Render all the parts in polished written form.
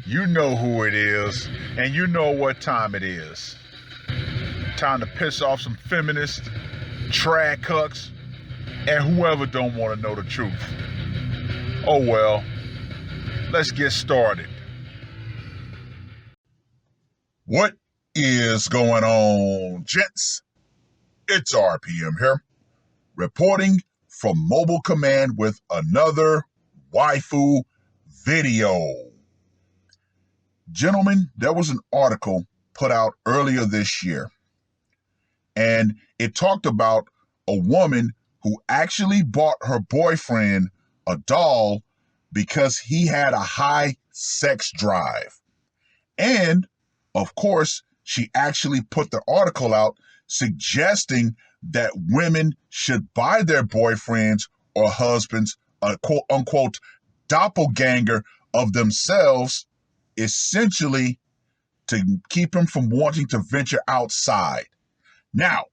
You know who it is, and you know what time it is. Time to piss off some feminists, trad cucks, and whoever don't want to know the truth. Oh well, let's get started. What is going on, gents? It's R.P.M. here, reporting from Mobile Command with another waifu video. Gentlemen, there was an article put out earlier this year, and it talked about a woman who actually bought her boyfriend a doll because he had a high sex drive. And, of course, she actually put the article out suggesting that women should buy their boyfriends or husbands a quote-unquote doppelganger of themselves, essentially to keep them from wanting to venture outside. Now,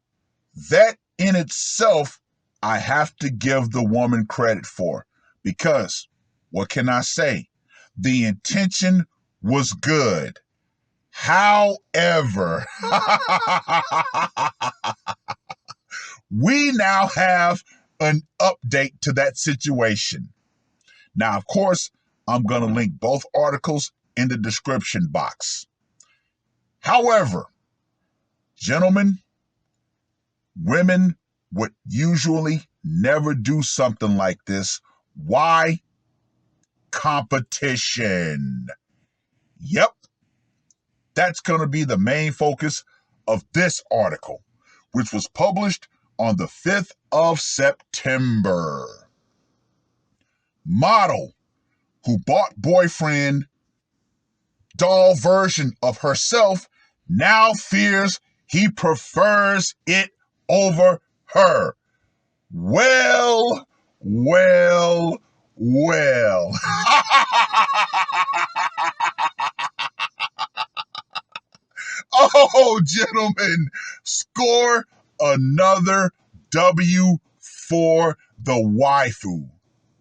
that in itself, I have to give the woman credit for, because, what can I say? The intention was good. However, we now have an update to that situation. Now, of course, I'm going to link both articles in the description box. However, gentlemen, women would usually never do something like this. Why? Competition. Yep. That's going to be the main focus of this article, which was published on the 5th of September. Model who bought boyfriend doll version of herself now fears he prefers it over her. Well. Oh, gentlemen, score another W for the waifu.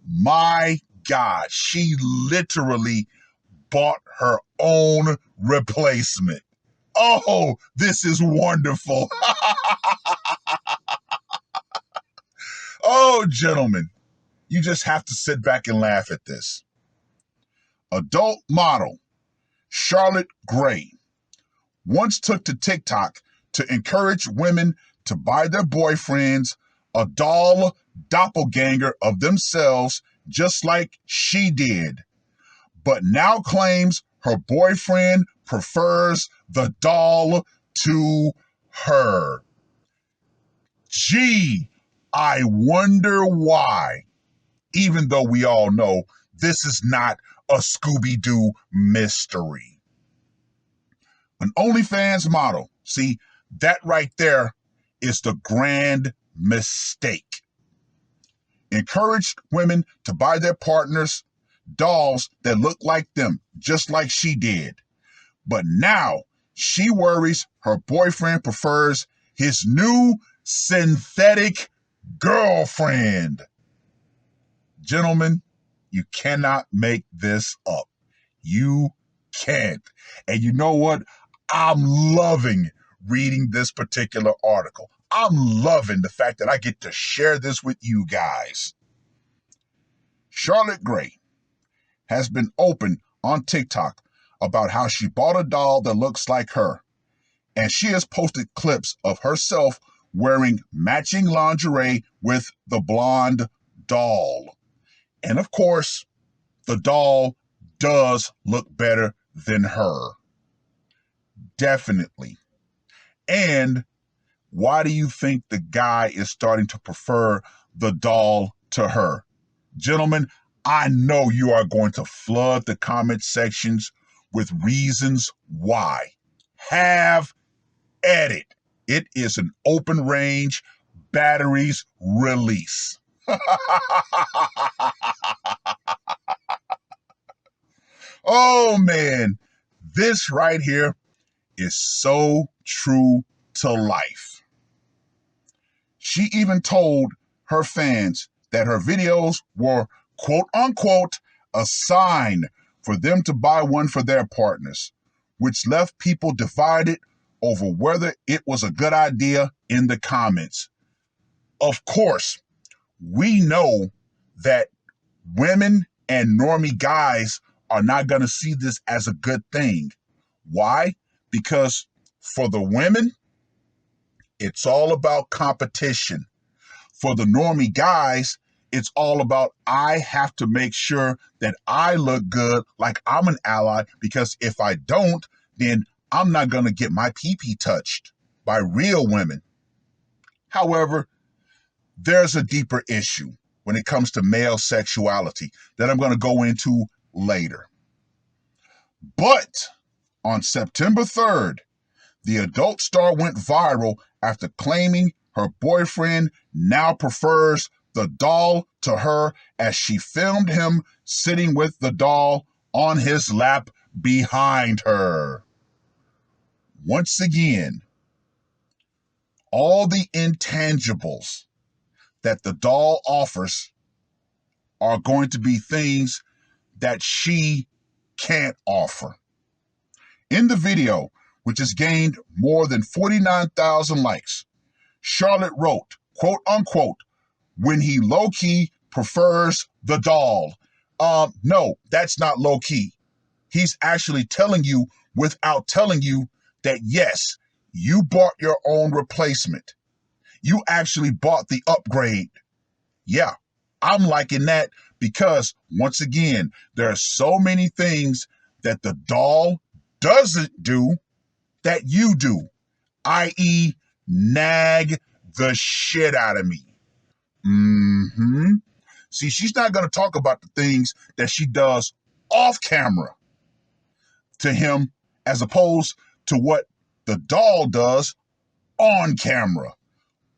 My God, she literally bought her own replacement. Oh, this is wonderful. Oh, gentlemen, you just have to sit back and laugh at this. Adult model Charlotte Gray once took to TikTok to encourage women to buy their boyfriends a doll doppelganger of themselves, just like she did, but now claims her boyfriend prefers the doll to her. Gee, I wonder why, even though we all know this is not a Scooby-Doo mystery. An OnlyFans model, see, that right there is the grand mistake. Encouraged women to buy their partners dolls that look like them, just like she did. But now she worries her boyfriend prefers his new synthetic girlfriend. Gentlemen, you cannot make this up. You can't. And you know what? I'm loving reading this particular article. I'm loving the fact that I get to share this with you guys. Charlotte Gray has been open on TikTok about how she bought a doll that looks like her, and she has posted clips of herself wearing matching lingerie with the blonde doll. And of course, the doll does look better than her. Definitely. And why do you think the guy is starting to prefer the doll to her? Gentlemen, I know you are going to flood the comment sections with reasons why. Have at it. It is an open range batteries release. Oh man, this right here is so true to life. She even told her fans that her videos were quote unquote a sign for them to buy one for their partners, which left people divided over whether it was a good idea in the comments. Of course, we know that women and normie guys are not going to see this as a good thing. Why? Because for the women, it's all about competition. For the normie guys, it's all about I have to make sure that I look good, like I'm an ally, because if I don't, then I'm not going to get my pee-pee touched by real women. However, there's a deeper issue when it comes to male sexuality that I'm going to go into later. But on September 3rd, the adult star went viral after claiming her boyfriend now prefers the doll to her as she filmed him sitting with the doll on his lap behind her. Once again, all the intangibles that the doll offers are going to be things that she can't offer. In the video, which has gained more than 49,000 likes, Charlotte wrote, quote unquote, when he low-key prefers the doll. No, that's not low-key. He's actually telling you without telling you that yes, you bought your own replacement. You actually bought the upgrade. Yeah, I'm liking that because once again, there are so many things that the doll doesn't do that you do, i.e. nag the shit out of me. See, she's not going to talk about the things that she does off camera to him as opposed to what the doll does on camera.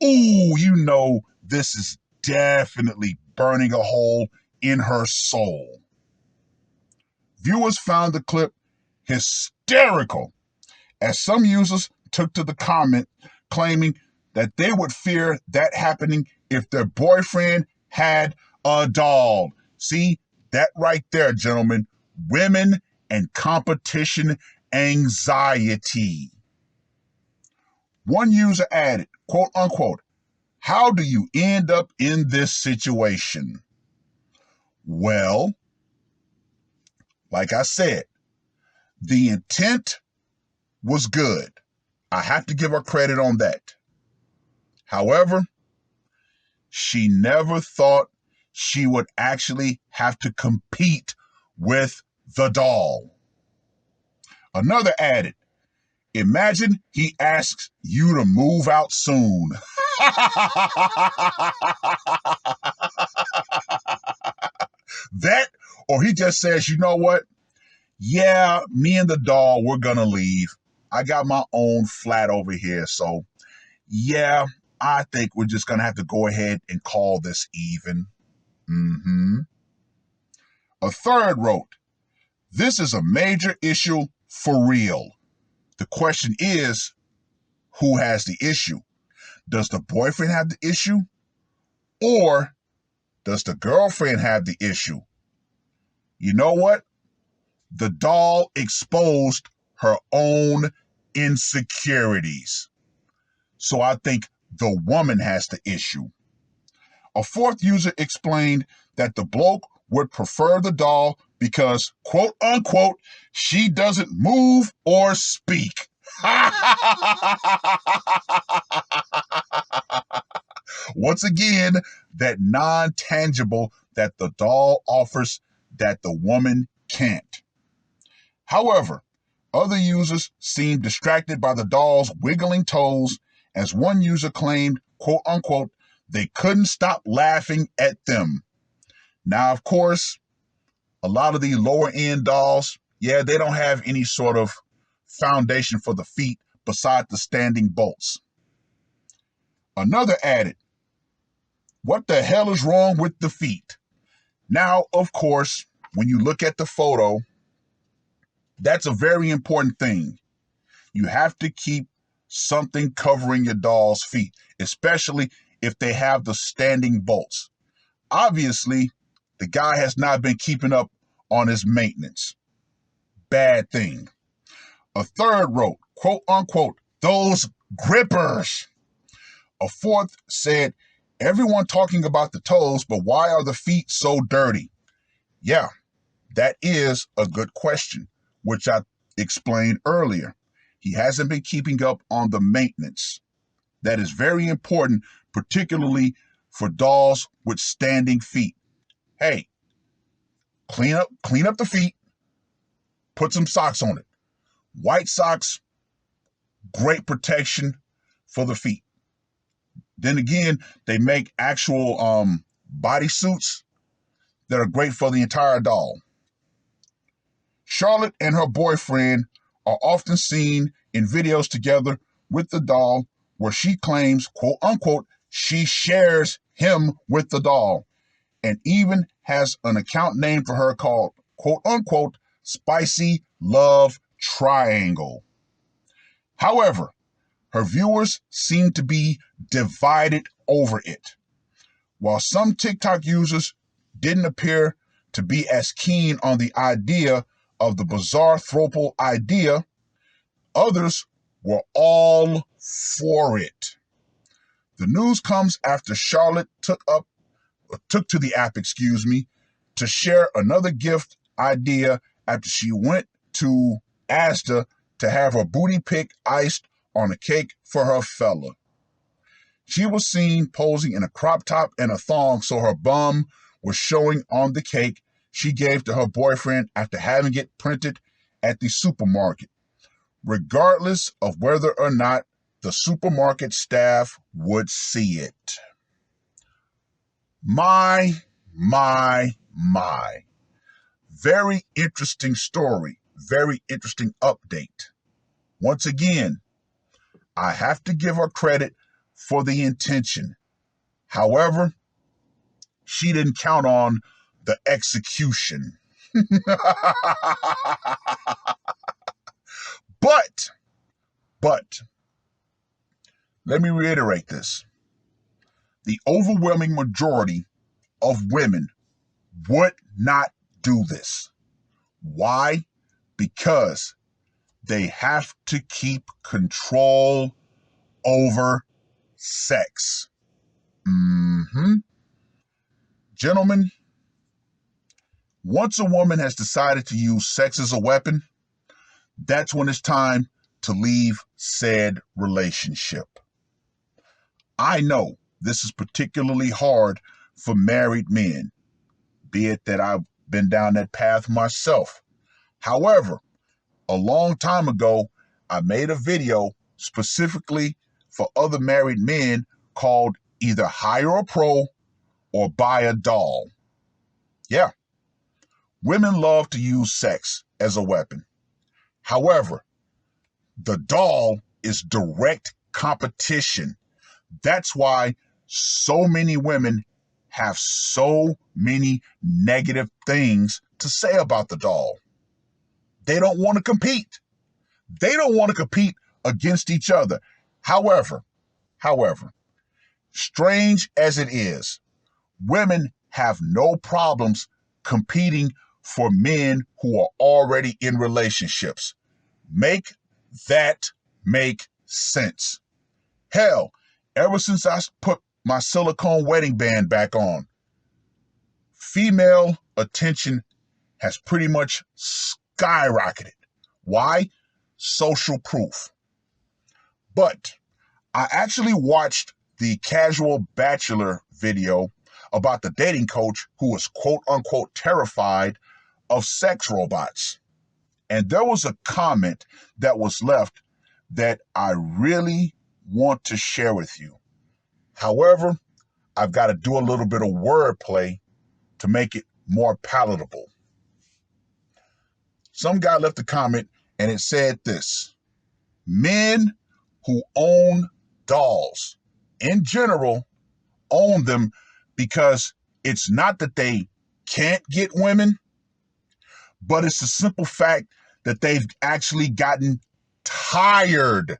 Ooh, you know this is definitely burning a hole in her soul. Viewers found the clip hysterical as some users took to the comment claiming that they would fear that happening if their boyfriend had a doll. See, that right there, gentlemen, women and competition anxiety. One user added, quote unquote, how do you end up in this situation? Well, like I said, the intent was good. I have to give her credit on that. However, she never thought she would actually have to compete with the doll. Another added, imagine he asks you to move out soon. That, or he just says, you know what? Yeah, me and the doll, we're going to leave. I got my own flat over here. So, yeah, I think we're just going to have to go ahead and call this even. A third wrote, this is a major issue for real. The question is, who has the issue? Does the boyfriend have the issue? Or does the girlfriend have the issue? You know what? The doll exposed her own insecurities. So I think the woman has the issue. A fourth user explained that the bloke would prefer the doll because, quote unquote, she doesn't move or speak. Once again, that non-tangible that the doll offers that the woman can't. However, other users seemed distracted by the doll's wiggling toes, as one user claimed, quote unquote, they couldn't stop laughing at them. Now, of course, a lot of the lower end dolls, yeah, they don't have any sort of foundation for the feet beside the standing bolts. Another added, what the hell is wrong with the feet? Now, of course, when you look at the photo, that's a very important thing. You have to keep something covering your doll's feet, especially if they have the standing bolts. Obviously, the guy has not been keeping up on his maintenance. Bad thing. A third wrote, quote unquote, those grippers. A fourth said, everyone talking about the toes, but why are the feet so dirty? Yeah, that is a good question, which I explained earlier. He hasn't been keeping up on the maintenance. That is very important, particularly for dolls with standing feet. Hey, clean up the feet, put some socks on it. White socks, great protection for the feet. Then again, they make actual body suits that are great for the entire doll. Charlotte and her boyfriend are often seen in videos together with the doll where she claims, quote unquote, she shares him with the doll and even has an account name for her called, quote unquote, Spicy Love Triangle. However, her viewers seem to be divided over it. While some TikTok users didn't appear to be as keen on the idea of the bizarre throuple idea, others were all for it. The news comes after Charlotte took to the app, to share another gift idea after she went to Asda to have her booty pic iced on a cake for her fella. She was seen posing in a crop top and a thong, so her bum was showing on the cake she gave to her boyfriend after having it printed at the supermarket, regardless of whether or not the supermarket staff would see it. My. Very interesting story, very interesting update. Once again, I have to give her credit for the intention. However, she didn't count on the execution. But, let me reiterate this. The overwhelming majority of women would not do this. Why? Because they have to keep control over sex. Gentlemen, once a woman has decided to use sex as a weapon, that's when it's time to leave said relationship. I know this is particularly hard for married men, be it that I've been down that path myself. However, a long time ago, I made a video specifically for other married men called either Hire a Pro or Buy a Doll. Yeah, women love to use sex as a weapon. However, the doll is direct competition. That's why so many women have so many negative things to say about the doll. They don't want to compete. They don't want to compete against each other. However, strange as it is, women have no problems competing for men who are already in relationships. Make that make sense. Hell, ever since I put my silicone wedding band back on, female attention has pretty much skyrocketed. Why? Social proof. But I actually watched the Casual Bachelor video about the dating coach who was quote unquote terrified of sex robots. And there was a comment that was left that I really want to share with you. However, I've got to do a little bit of wordplay to make it more palatable. Some guy left a comment and it said this: men who own dolls in general own them because it's not that they can't get women, but it's the simple fact that they've actually gotten tired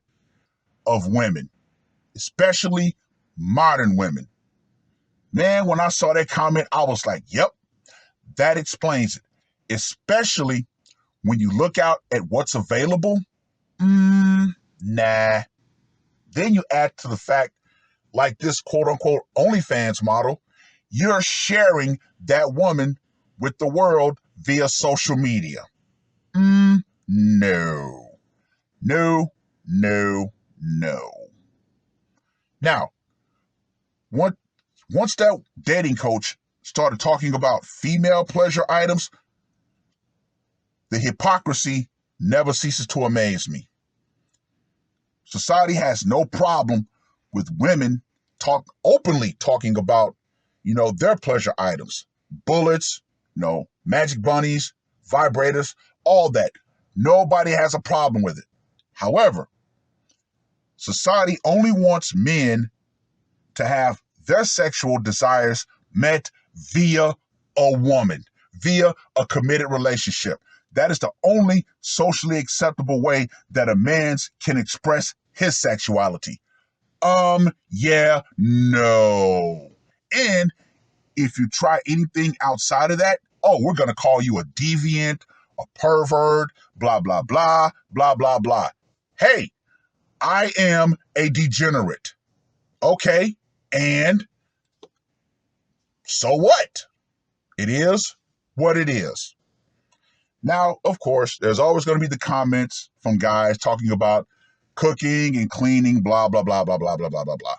of women, especially modern women. Man, when I saw that comment, I was like, yep, that explains it. especially when you look out at what's available. Nah. Then you add to the fact, like this quote unquote OnlyFans model, you're sharing that woman with the world via social media. No. No, no, no. Now, once that dating coach started talking about female pleasure items, the hypocrisy never ceases to amaze me. Society has no problem with women openly talking about, their pleasure items, bullets, magic bunnies, vibrators, all that. Nobody has a problem with it. However, society only wants men to have their sexual desires met via a woman, via a committed relationship. That is the only socially acceptable way that a man can express his sexuality. Yeah, no. And if you try anything outside of that, oh, we're going to call you a deviant, a pervert, blah, blah, blah, blah, blah, blah. Hey, I am a degenerate. Okay, and so what? It is what it is. Now, of course, there's always going to be the comments from guys talking about cooking and cleaning, blah, blah, blah, blah, blah, blah, blah, blah, blah.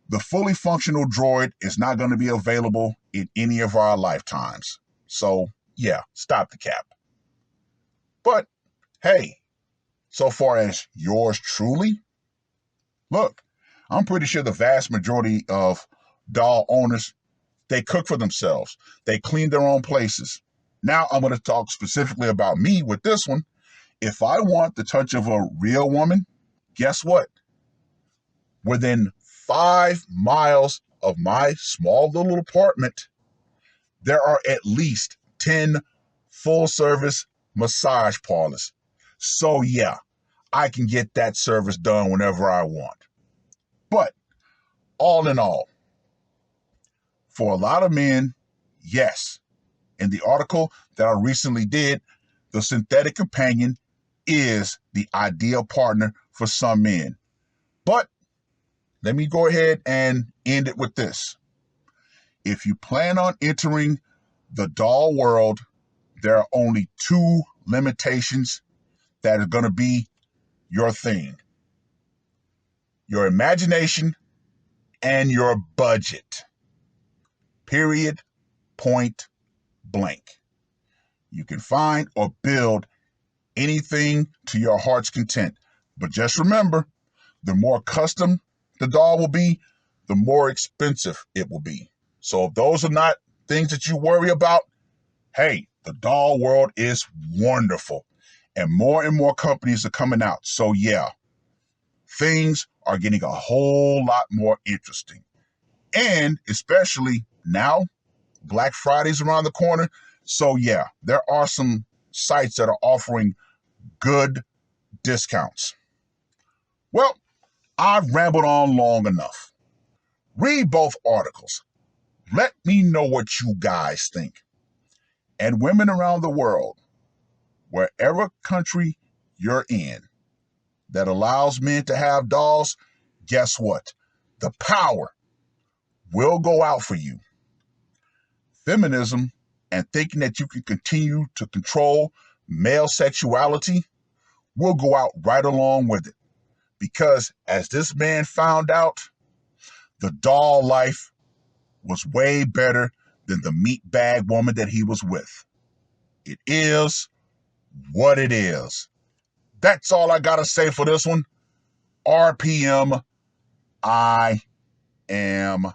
The fully functional droid is not going to be available in any of our lifetimes. So, yeah, stop the cap. But, hey, so far as yours truly, look, I'm pretty sure the vast majority of doll owners, they cook for themselves. They clean their own places. Now I'm going to talk specifically about me with this one. If I want the touch of a real woman, guess what? Within 5 miles of my small little apartment, there are at least 10 full-service massage parlors. So yeah, I can get that service done whenever I want. But all in all, for a lot of men, yes, in the article that I recently did, the synthetic companion is the ideal partner for some men. But let me go ahead and end it with this. If you plan on entering the doll world, there are only 2 limitations that are going to be your thing: your imagination and your budget. Period. Point blank. You can find or build anything to your heart's content. But just remember, the more custom the doll will be, the more expensive it will be. So if those are not things that you worry about, hey, the doll world is wonderful. And more companies are coming out. So yeah, things are getting a whole lot more interesting. And especially now, Black Friday's around the corner. So yeah, there are some sites that are offering good discounts. Well, I've rambled on long enough. Read both articles. Let me know what you guys think. And women around the world, wherever country you're in that allows men to have dolls, guess what? The power will go out for you. Feminism and thinking that you can continue to control male sexuality will go out right along with it. Because as this man found out, the doll life was way better than the meat bag woman that he was with. It is what it is. That's all I got to say for this one. R.P.M. I am